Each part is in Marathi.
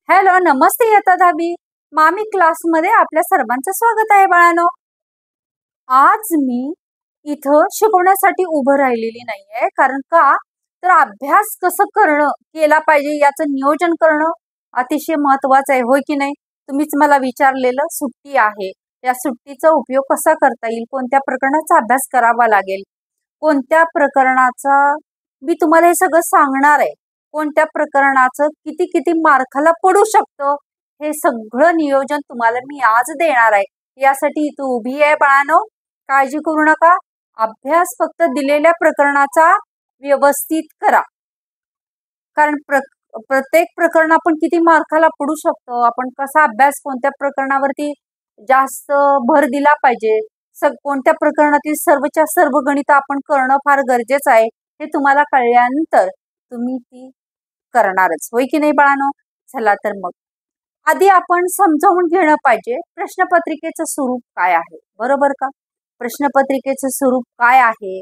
हॅलो, नमस्ते इयत्ता 10वी. मामी क्लासमध्ये आपल्या सर्वांचं स्वागत आहे बाळांनो. आज मी इथं शिकवण्यासाठी उभं राहिलेली नाहीये, कारण का तर अभ्यास कसं केला पाहिजे याचं नियोजन करणं अतिशय महत्वाचं आहे, होय की नाही? तुम्हीच मला विचारलेलं, सुट्टी आहे, या सुट्टीचा उपयोग कसा करता येईल, कोणत्या प्रकरणाचा अभ्यास करावा लागेल, कोणत्या प्रकरणाचा मी तुम्हाला हे सगळं सांगणार आहे, कोणत्या प्रकरणाचं किती किती मार्काला पडू शकतं, हे सगळं नियोजन तुम्हाला मी आज देणार आहे. यासाठी तू उभी आहे बाळांनो, काळजी करू नका. अभ्यास फक्त दिलेल्या प्रकरणाचा व्यवस्थित करा, कारण प्रत्येक प्रकरण आपण किती मार्काला पडू शकतो, आपण कसा अभ्यास कोणत्या प्रकरणावरती जास्त भर दिला पाहिजे, कोणत्या प्रकरणातील सर्वच्या सर्व गणित आपण करणं फार गरजेचं आहे, हे तुम्हाला कळल्यानंतर तुम्ही ती करणारच, होय की नाही बाळांनो? चला तर मग आधी आपण समजावून घेणं पाहिजे प्रश्नपत्रिकेचं स्वरूप काय आहे, बरोबर का? प्रश्नपत्रिकेचं स्वरूप काय आहे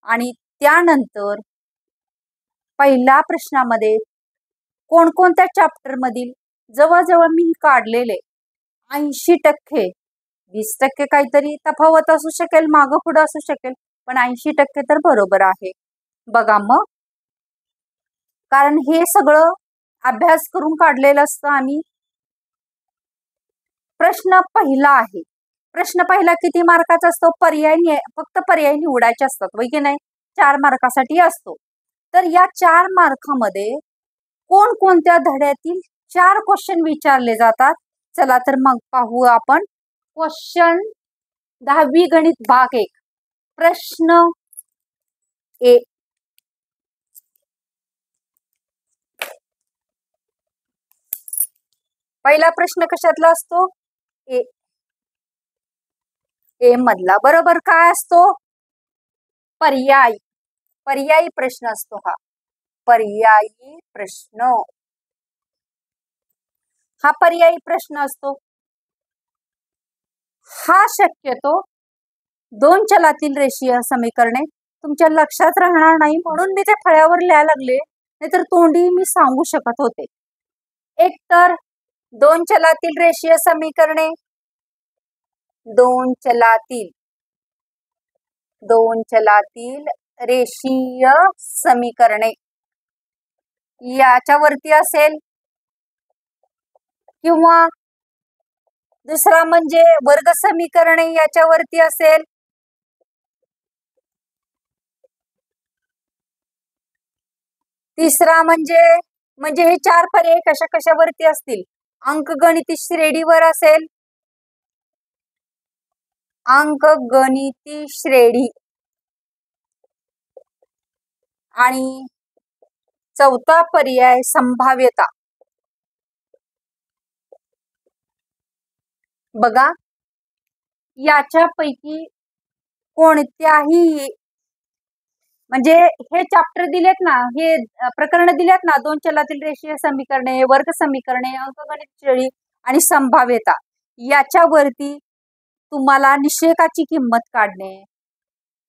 आणि त्यानंतर पहिल्या प्रश्नामध्ये कोणकोणत्या चॅप्टर मधील जवळजवळ मी काढलेले 80%, 20% काहीतरी तफावत असू शकेल, मागं पुढं असू शकेल, पण 80% तर बरोबर आहे. बघा मग, कारण हे सगळं अभ्यास करून काढलेलं असतं. आम्ही प्रश्न पहिला आहे, प्रश्न पहिला किती मार्काचा असतो? फक्त पर्याय निवडायचे असतात, वै की नाही? 4 मार्कासाठी असतो. तर या 4 मार्कामध्ये कोणकोणत्या धड्यातील 4 क्वेश्चन विचारले जातात? चला तर मग पाहू आपण. क्वेश्चन 10वी गणित भाग 1, प्रश्न ए. पहिला प्रश्न कशातला असतो? ए. ए मधला, बरोबर. काय असतो? पर्यायी प्रश्न असतो हा, पर्यायी प्रश्न. हा पर्यायी प्रश्न असतो. हा शक्यतो 2 चलातील रेषीय समीकरणे तुमच्या लक्षात राहणार नाही म्हणून मी ते फळ्यावर लिहायला लागले, नाहीतर तोंडी मी सांगू शकत होते. एक तर 2 चलातील रेषीय समीकरणे, 2 चलातील रेषीय समीकरणे याच्यावरती असेल, किंवा दुसरा म्हणजे वर्ग समीकरणे याच्यावरती असेल, तिसरा म्हणजे हे 4 पर्याय कशावरती असतील? अंकगणिती श्रेणीवर असेल, अंकगणिती श्रेणी. आणि चौथा पर्याय संभाव्यता. बघा, याच्यापैकी कोणत्याही, म्हणजे हे चॅप्टर दिलेत ना, हे प्रकरण दिलेत ना, 2 चलातील रेषीय समीकरणे, वर्ग समीकरणे, अंकगणित श्रेणी आणि संभाव्यता, याच्यावरती तुम्हाला निषेकाची किंमत काढणे,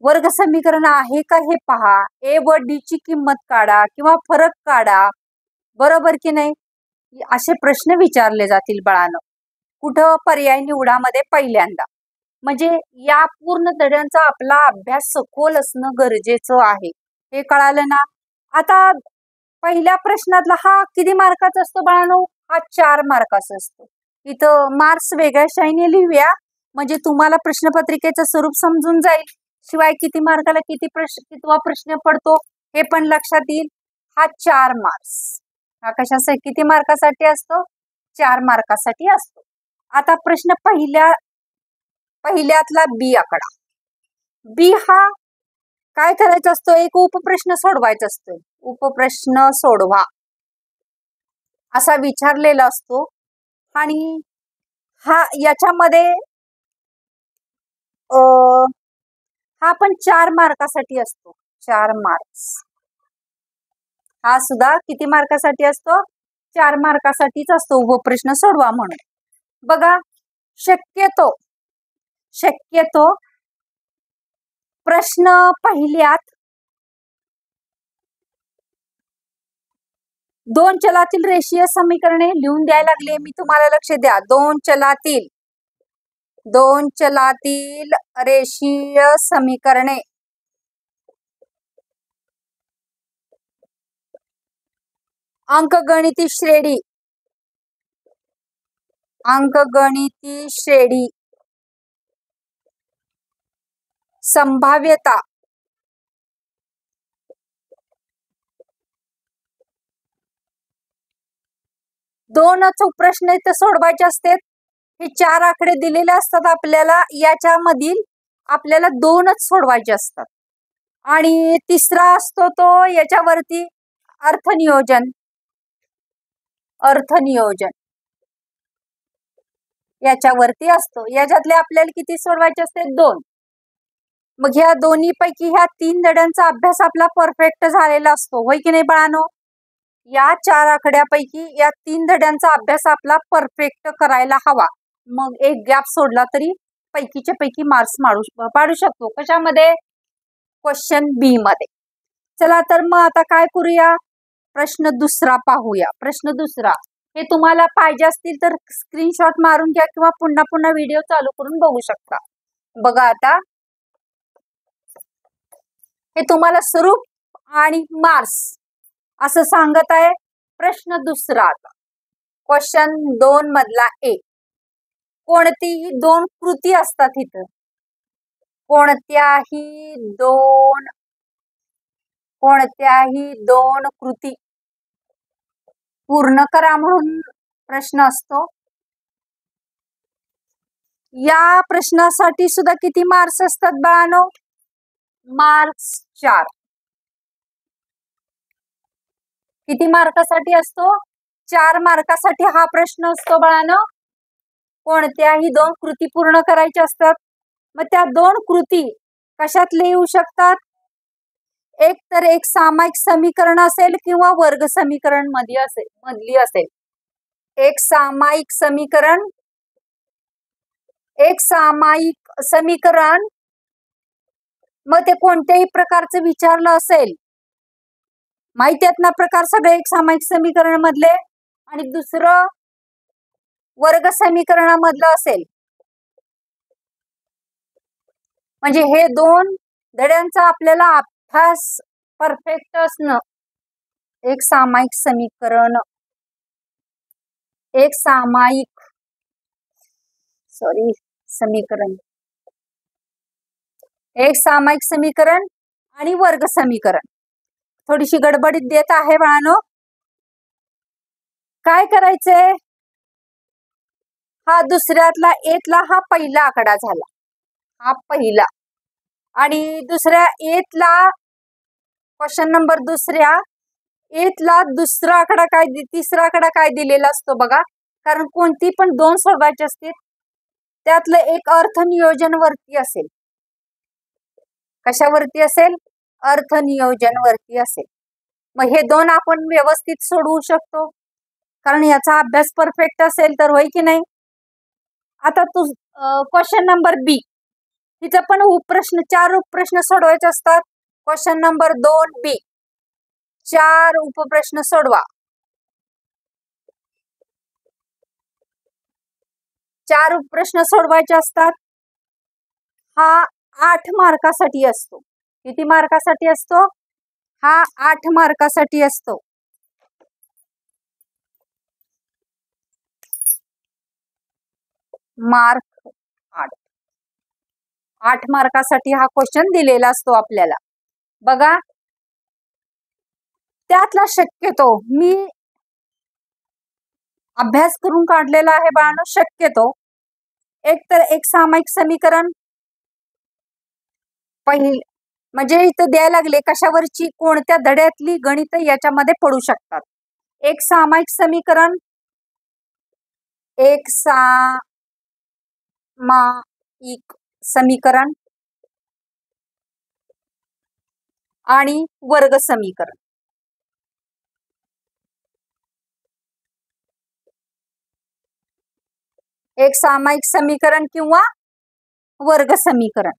वर्ग समीकरण आहे का हे पहा, ए व डी ची किंमत काढा किंवा फरक काढा, बरोबर की नाही? असे प्रश्न विचारले जातील बाळांनो. कुठं? पर्याय निवडामध्ये पहिल्यांदा. म्हणजे या पूर्ण धड्यांचा आपला अभ्यास सखोल असणं गरजेचं आहे, हे कळालं ना? आता पहिल्या प्रश्नातला हा किती मार्काचा असतो बाळांनो? हा 4 मार्काचा असतो. इथं मार्क्स वेगळ्या शाईने लिहूया, म्हणजे तुम्हाला प्रश्नपत्रिकेचं स्वरूप समजून जाईल, शिवाय किती मार्काला कितवा प्रश्न पडतो हे पण लक्षात येईल. हा 4 मार्क्स, हा कशासाठी, किती मार्कासाठी असतो? 4 मार्कासाठी असतो. आता प्रश्न पहिल्यातला बी आकडा. बी हा काय करायचा असतो? एक उपप्रश्न सोडवायचा असतो. उपप्रश्न सोडवा असा विचारलेला असतो, आणि हा याच्यामध्ये हा पण 4 मार्कासाठी असतो. 4 मार्क्स. हा सुद्धा किती मार्कासाठी असतो? 4 मार्कासाठीच असतो, उपप्रश्न सोडवा म्हणून. बघा, शक्यतो प्रश्न पहिल्यात दोन चलातील रेषीय समीकरणे लिहून द्यायला लागले मी तुम्हाला, लक्ष द्या. दोन चलातील रेषीय समीकरणे अंकगणिती श्रेणी संभाव्यता दोन अचूक प्रश्न इथे सोडवायचे असतात. हे 4 आकडे दिलेले असतात आपल्याला, याच्यामधील आपल्याला 2च सोडवायचे असतात. आणि तिसरा असतो तो याच्यावरती अर्थनियोजन याच्यावरती असतो. याच्यातले आपल्याला किती सोडवायचे असते? 2. मग ह्या दोन्ही पैकी ह्या 3 धड्यांचा अभ्यास आपला परफेक्ट झालेला असतो, होय की नाही बाळांनो? या 4 आकड्यापैकी या 3 धड्यांचा अभ्यास आपला परफेक्ट करायला हवा. मग एक गॅप सोडला तरी पैकीच्या पैकी मार्क्स पाडू शकतो. कशामध्ये? क्वेश्चन बी मध्ये. चला तर मग आता काय करूया, प्रश्न दुसरा पाहूया. प्रश्न दुसरा हे तुम्हाला पाहिजे असतील तर स्क्रीनशॉट मारून घ्या किंवा पुन्हा पुन्हा व्हिडिओ चालू करून बघू शकता. बघा आता, हे तुम्हाला स्वरूप आणि मार्क्स असं सांगत आहे. प्रश्न दुसरा आता क्वेश्चन 2 मधला ए. कोणतीही 2 कृती असतात इथं, कोणत्याही दोन कृती पूर्ण करा म्हणून प्रश्न असतो. या प्रश्नासाठी सुद्धा किती मार्क्स असतात बाळांनो? मार्क्स 4. किती मार्कासाठी असतो? 4 मार्कासाठी हा प्रश्न असतो बाळांनो. कोणत्याही 2 कृती पूर्ण करायच्या असतात. मग त्या 2 कृती कशातले येऊ शकतात? एक तर एक सामायिक समीकरण असेल किंवा वर्ग समीकरण मधली असेल. एक सामायिक समीकरण मग ते कोणत्याही प्रकारचं विचारलं असेल, माहिती आहेत ना प्रकार सगळे एक सामायिक समीकरण मधले, आणि दुसरं वर्ग समीकरणामधलं असेल. म्हणजे हे 2 धड्यांचा आपल्याला अभ्यास परफेक्ट असणं. एक सामायिक समीकरण आणि वर्ग समीकरण. थोडीशी गडबडीत देत आहे बाळांनो. काय करायचंय? हा दुसऱ्यातला एतला हा पहिला आकडा झाला, हा पहिला. आणि दुसऱ्या एतला क्वेश्चन नंबर दुसऱ्या एतला दुसरा आकडा काय, तिसरा आकडा काय दिलेला असतो बघा. कारण कोणती पण 2 सोडवायचे असतील, त्यातलं एक अर्थनियोजन वरती असेल. कशावरती असेल? अर्थनियोजन वरती असेल. मग हे 2 आपण व्यवस्थित सोडवू शकतो, कारण याचा अभ्यास परफेक्ट असेल तर, होय की नाही? आता क्वेश्चन नंबर बी, तिचं पण उपप्रश्न 4 उपप्रश्न सोडवायचे असतात. क्वेश्चन नंबर 2 बी 4 उपप्रश्न सोडवा. 4 उपप्रश्न सोडवायचे असतात. हा 8 मार्कासाठी असतो. किती मार्कासाठी असतो? हा 8 मार्कासाठी असतो. मार्क 8 मार्कासाठी हा क्वेश्चन दिलेला असतो आपल्याला. बघा, त्यातला शक्यतो मी अभ्यास करून काढलेला आहे बाळांनो. शक्यतो एक तर एक सामायिक समीकरण म्हणजे इथं द्यायला लागले कशावरची, कोणत्या धड्यातली गणित याच्यामध्ये पडू शकतात. एक सामायिक समीकरण, आणि वर्ग समीकरण. एक सामायिक समीकरण किंवा वर्ग समीकरण.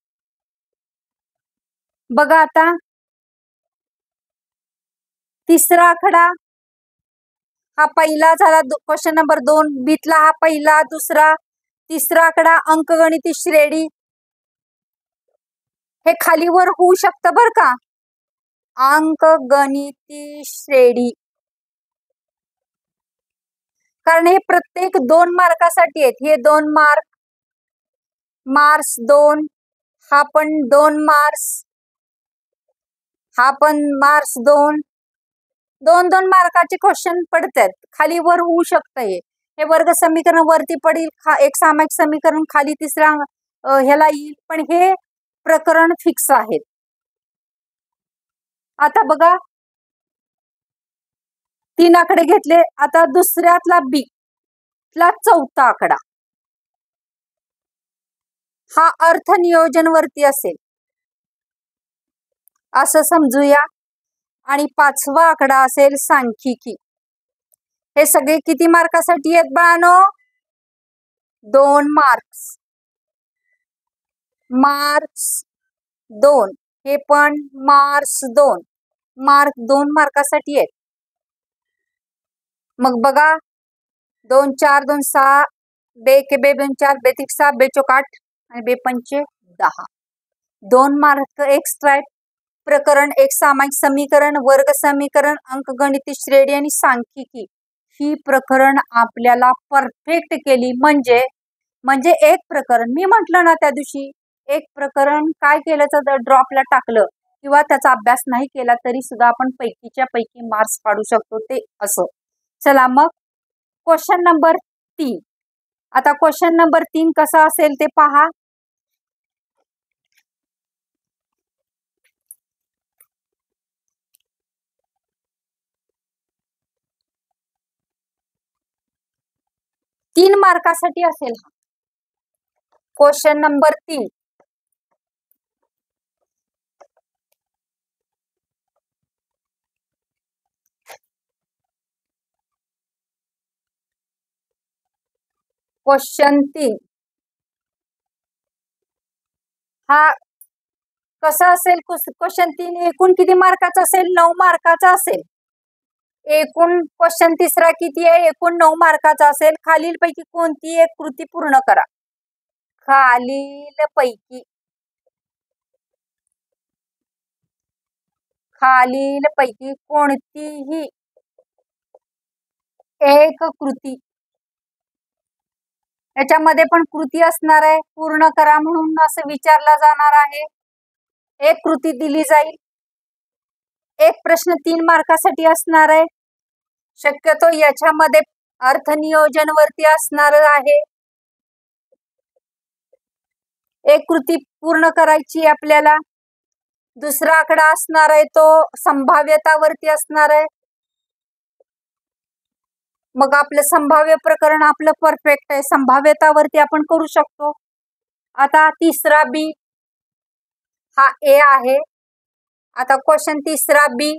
बघा आता, तिसरा आकडा हा पहिला झाला क्वेश्चन नंबर 2. बीतला हा पहिला, दुसरा, तिसरा आकडा अंकगणिती श्रेणी. हे खालीवर होऊ शकतं बर का, अंकगणिती श्रेणी, कारण हे प्रत्येक 2 मार्कासाठी आहेत. हे 2 मार्क, मार्क्स 2, हा पण 2 मार्क्स, हा पण मार्क्स 2, 2 मार्काचे क्वेश्चन पडतात. खाली वर होऊ शकतं. हे वर्ग समीकरण वरती पडेल, एक सामायिक समीकरण खाली तिसरा ह्याला येईल, पण हे प्रकरण फिक्स आहेत. आता बघा 3 आकडे घेतले. आता दुसऱ्यातला बी ला चौथा आकडा हा अर्थ नियोजन वरती असेल असं समजूया, आणि 5वा आकडा असेल सांख्यिकी. हे सगळे किती मार्कासाठी आहेत बाळांनो? 2 मार्क्स, मार्क्स 2, हे पण मार्क्स 2, मार्क 2 मार्कासाठी आहेत. मग बघा 2 4 2 6, बे के बे 2 4, बे 3 6, बे 4 8 आणि बे 5 10, 2 मार्क एक्स्ट्रा आहेत. प्रकरण एक सामायिक समीकरण, वर्ग समीकरण, अंकगणिती श्रेणी आणि सांख्यिकी ही प्रकरण आपल्याला परफेक्ट केली. म्हणजे एक प्रकरण, मी म्हटलं ना त्या दिवशी, एक प्रकरण काय केलं तर ड्रॉपला टाकलं किंवा त्याचा अभ्यास नाही केला तरी सुद्धा आपण पैकीच्या पैकी मार्क्स पाडू शकतो, ते असं. चला मग क्वेश्चन नंबर 3. आता क्वेश्चन नंबर 3 कसा असेल ते पहा. तीन मार्कासाठी असेल क्वेश्चन नंबर 3. क्वेश्चन 3 हा कसा असेल क्वेश्चन 3? एकूण किती मार्काचा असेल? 9 मार्काचा असेल. एकूण क्वेश्चन तिसरा किती आहे? एकूण 9 मार्काचा असेल. खालीलपैकी कोणती एक कृती पूर्ण करा. खालीलपैकी कोणतीही एक कृती, याच्यामध्ये पण कृती असणार आहे, पूर्ण करा म्हणून असं विचारला जाणार आहे. एक कृती दिली जाईल. एक प्रश्न 3 मार्कासाठी असणार आहे. शक्यतो याच्यामध्ये अर्थनियोजन वरती असणार आहे. एक कृती पूर्ण करायची आपल्याला. दुसरा आकडा असणार आहे तो संभाव्यतावरती असणार आहे. मग आपलं संभाव्य प्रकरण आपलं परफेक्ट आहे, संभाव्यतावरती आपण करू शकतो. आता तिसरा बी हा ए आहे. आता क्वेश्चन तिसरा बी,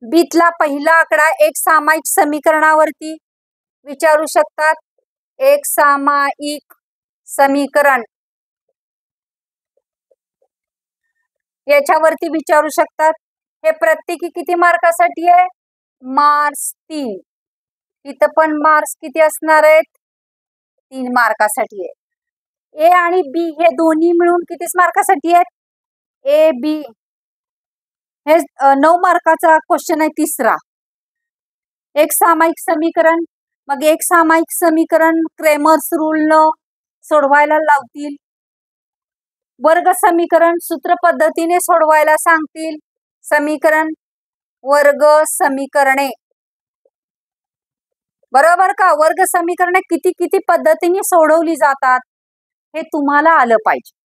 बीतला पहिला आकडा एक सामायिक समीकरणावरती विचारू शकतात. एक सामायिक समीकरण याच्यावरती विचारू शकतात. हे प्रत्येकी किती मार्कासाठी आहे? मार्क्स 3. इथं पण मार्क्स किती असणार आहेत? 3 मार्कासाठी आहे. ए आणि बी हे दोन्ही मिळून किती मार्कासाठी आहेत? ए बी हे 9 मार्काचा क्वेश्चन आहे तिसरा. एक सामायिक समीकरण, मग एक सामायिक समीकरण क्रेमर्स रूलनं सोडवायला लावतील. वर्ग समीकरण सूत्र पद्धतीने सोडवायला सांगतील. समीकरण, वर्ग समीकरणे, बरोबर का? वर्ग समीकरणे किती किती पद्धतीने सोडवली जातात हे तुम्हाला आलं पाहिजे.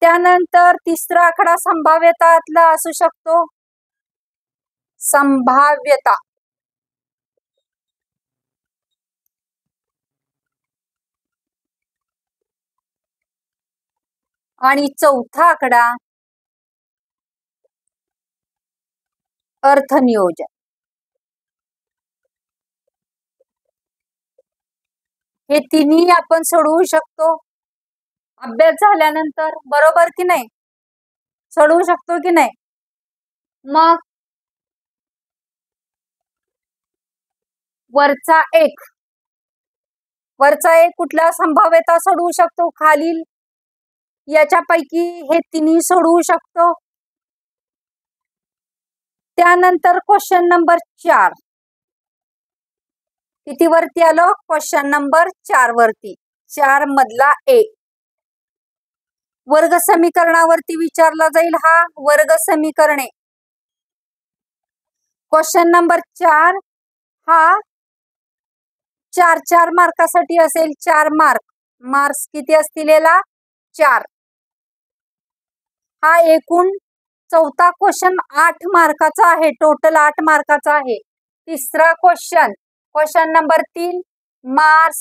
त्यानंतर तिसरा आकडा संभाव्यतातला असू शकतो. संभाव्यता, आणि चौथा आकडा अर्थनियोजन. हे तिन्ही आपण सोडवू शकतो अभ्यास झाल्यानंतर, बरोबर की नाही? सोडवू शकतो की नाही? मग वरचा एक कुठल्या संभाव्यता सोडवू शकतो? खालील याच्यापैकी हे तिन्ही सोडवू शकतो. त्यानंतर क्वेश्चन नंबर 4 किती वरती आलो? क्वेश्चन नंबर 4 वरती. 4 मधला ए वर्ग समीकरणावरती विचारला जाईल. हा वर्ग समीकरणे. क्वेश्चन नंबर 4 हा 4 मार्कासाठी असेल. 4 मार्क्स किती असतील याला? 4. हा एकूण चौथा क्वेश्चन 8 मार्काचा आहे. टोटल 8 मार्काचा आहे. तिसरा क्वेश्चन नंबर 3 मार्क्स.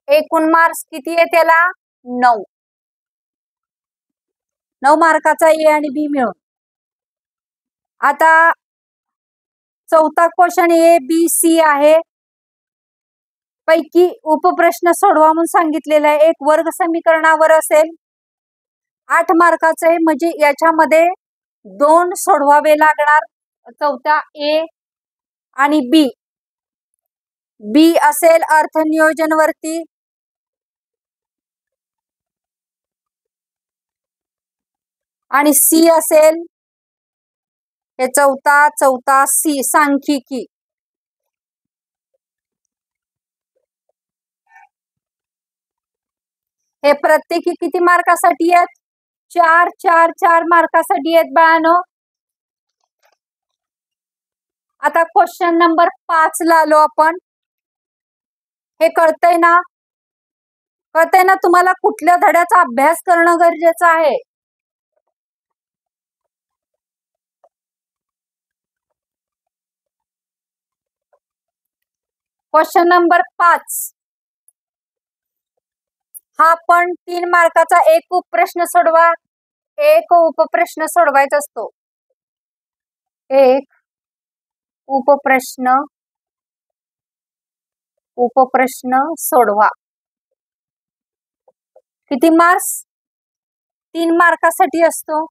एकूण मार्क्स किती आहे त्याला? 9. 9 मार्काचा ए आणि बी मिळून. आता चौथा क्वेश्चन ए बी सी आहे. पैकी उपप्रश्न सोडवा म्हणून सांगितलेला आहे. एक वर्ग समीकरणावर असेल. 8 मार्काचं आहे म्हणजे याच्यामध्ये 2 सोडवावे लागणार. चौथा ए आणि बी असेल अर्थनियोजन वरती. आणि सी असेल हे चौथा सी सांख्यिकी. हे प्रत्येकी किती मार्कासाठी आहेत? 4 मार्कासाठी आहेत बाळांनो. आता क्वेश्चन नंबर 5 ला आलो आपण. हे कळतंय ना? तुम्हाला कुठल्या धड्याचा अभ्यास करणं गरजेचं आहे? क्वेश्चन नंबर 5 हा पण 3 मार्काचा एक उपप्रश्न सोडवा. एक उपप्रश्न सोडवायचा असतो. एक उपप्रश्न सोडवा. किती मार्क्स? 3 मार्कासाठी असतो.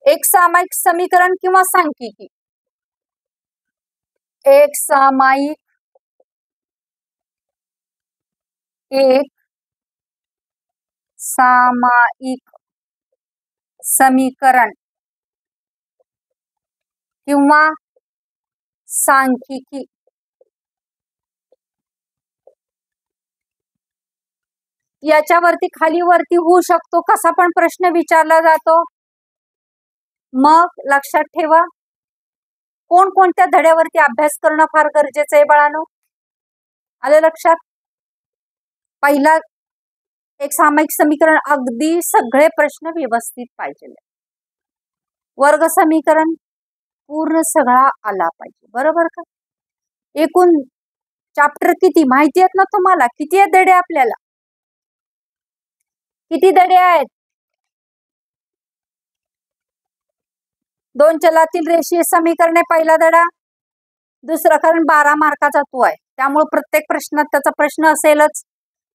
एक सामायिक समीकरण किंवा सांख्यिकी. एक सामायिक समीकरण किंवा सांख्यिकी. याच्यावरती खाली वरती होऊ शकतो. कसा पण प्रश्न विचारला जातो. मग लक्षात ठेवा कोणत्या धड्यावरती अभ्यास करणं फार गरजेचं आहे बाळांनो. आलं लक्षात? पहिला एक सामायिक समीकरण अगदी सगळे प्रश्न व्यवस्थित पाहिजे. वर्ग समीकरण पूर्ण सगळा आला पाहिजे. बरोबर का? एकूण चॅप्टर किती माहिती आहेत ना तुम्हाला? किती आहेत धडे आपल्याला? किती धडे आहेत? 2 चलातील रेषीय समीकरणे पहिला धडा. दुसरा कारण 12 मार्काचा तो आहे त्यामुळे प्रत्येक प्रश्नात त्याचा प्रश्न असेलच.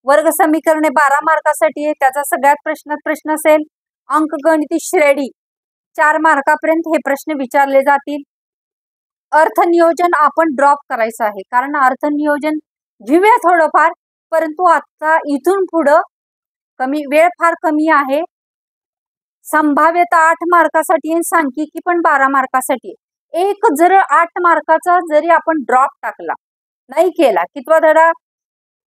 वर्ग समीकरणे 12 मार्कासाठी आहे. त्याचा सगळ्यात प्रश्न असेल. अंकगणिती श्रेणी 4 मार्कापर्यंत हे प्रश्न विचारले जातील. अर्थनियोजन आपण ड्रॉप करायचं आहे कारण अर्थनियोजन घेऊया थोडंफार परंतु आता इथून पुढं वेळ फार कमी आहे. संभाव्यता 8 मार्कासाठी आणि सांख्यिकी पण 12 मार्कासाठी. एक जर 8 मार्काचा जरी आपण ड्रॉप टाकला नाही केला कितवा धडा?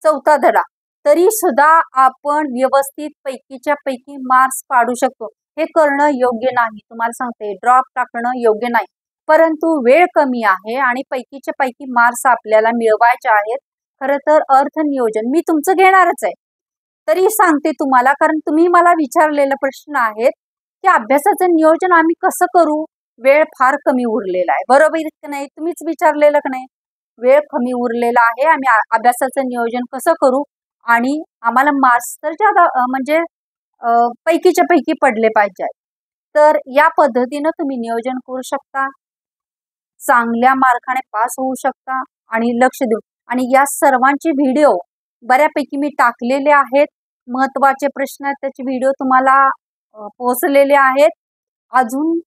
चौथा धडा तरी सुद्धा आपण व्यवस्थित पैकीच्या पैकी मार्क्स पाडू शकतो. हे करणं योग्य नाही. तुम्हाला सांगते ड्रॉप टाकणं योग्य नाही. परंतु वेळ कमी आहे आणि पैकीच्या पैकी मार्क्स आपल्याला मिळवायचे आहेत. खरं तर अर्थनियोजन मी तुमचं घेणारच आहे तरी सांगते तुम्हाला कारण तुम्ही मला विचारलेले प्रश्न आहेत की अभ्यासाचं नियोजन आम्ही कसं करू. वेळ फार कमी उरलेला आहे. बरोबर की नाही? तुम्हीच विचारलेलं की नाही? वेळ कमी उरलेला आहे. आम्ही अभ्यासाचं नियोजन कसं करू आणि आम्हाला मार्क्स तर ज्यादा म्हणजे पैकीच्या पैकी पडले पाहिजे. तर या पद्धतीनं तुम्ही नियोजन करू शकता. चांगल्या मार्काने पास होऊ शकता आणि लक्ष देऊ. आणि या सर्वांचे व्हिडिओ बऱ्यापैकी मी टाकलेले आहेत. महत्त्वाचे प्रश्न त्याचे व्हिडिओ तुम्हाला पोहोचलेले आहेत. अजून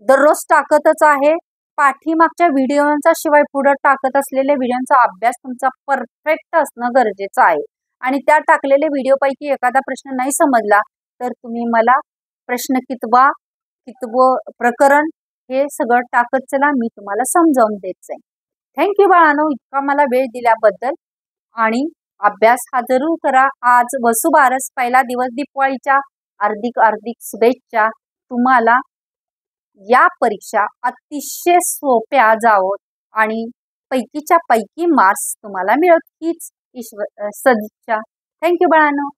दररोज टाकतच आहे. पाठीमागच्या व्हिडिओंचा शिवाय पुढे टाकत असलेल्या व्हिडिओंचा अभ्यास तुमचा परफेक्ट असणं गरजेचं आहे. आणि त्या टाकलेल्या व्हिडिओपैकी एखादा प्रश्न नाही समजला तर तुम्ही मला प्रश्न कितवं प्रकरण हे सगळं टाकत चला, मी तुम्हाला समजावून देत जाईन. थँक्यू बाळांनो, इतका मला वेळ दिल्याबद्दल. आणि अभ्यास हा जरूर करा. आज वसुबारस, पहिला दिवस, दिवाळीच्या हार्दिक हार्दिक शुभेच्छा. तुम्हाला या परीक्षा अतिशय सोप्या जावोत आणि पैकीच्या पैकी मार्क्स तुम्हाला मिळत हीच सदिच्छा. थँक्यू बाळांनो.